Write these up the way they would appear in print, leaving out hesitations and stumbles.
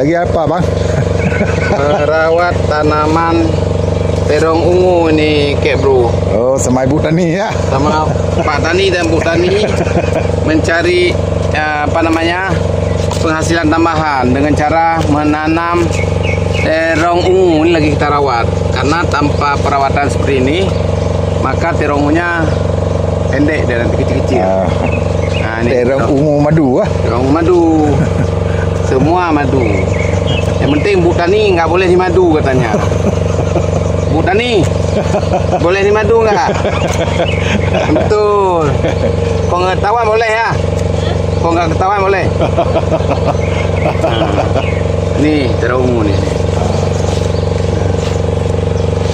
lagi apa bang? Merawat tanaman terong ungu ini kek bro. Oh, sama Ibu Tani ya? Sama Pak Tani dan Bu Tani mencari penghasilan tambahan dengan cara menanam terong ungu. Ini lagi kita rawat karena tanpa perawatan seperti ini maka terong ungunya pendek dan nanti kecil-kecil. Nah, ini Terong ungu madu ah. terong madu. Semua madu. Yang penting Bu Tani nggak boleh di madu katanya. Bu Tani, boleh di madu nggak? Betul. Kok nggak ketahuan boleh ya? Kok nggak ketahuan boleh? Nah, nih terong ungu nih.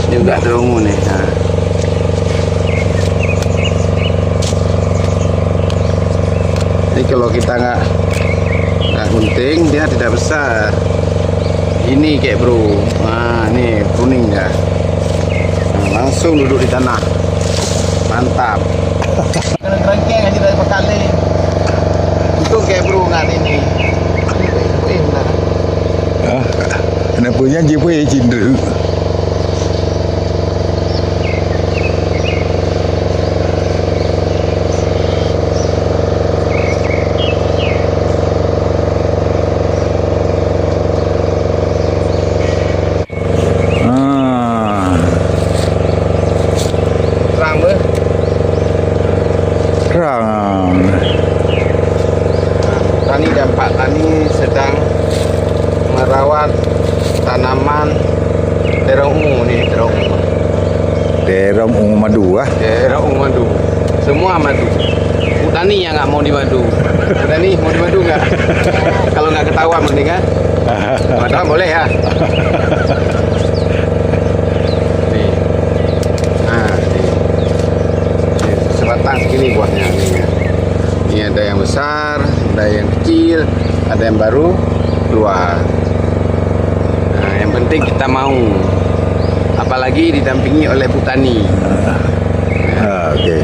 Ini juga terong ungu nih. Nah. Ini kalau kita nggak gunting dia tidak besar. Ini kayak bro. Nah, ini kuning ya. Nah, langsung duduk di tanah. Mantap. Kena kerangkeng aja dari bekali. Itu kayak bro nggak ini. Kenapa jiwa cindru? Kerang. Tani dan Pak Tani sedang merawat tanaman terong ungu nih, terong ungu. Terong ungu madu ah. Terong ungu madu. Semua madu. Bu Tani yang nggak mau di madu. Bu Tani mau di madu nggak? Kalau nggak ketahuan mending kan? Ketahuan boleh ya. Nih. Nah, nih. Sebatang segini buahnya nih. Ini ada yang besar, ada yang kecil, ada yang baru keluar. Nah, yang penting kita mau, apalagi didampingi oleh Bu Tani. Oke.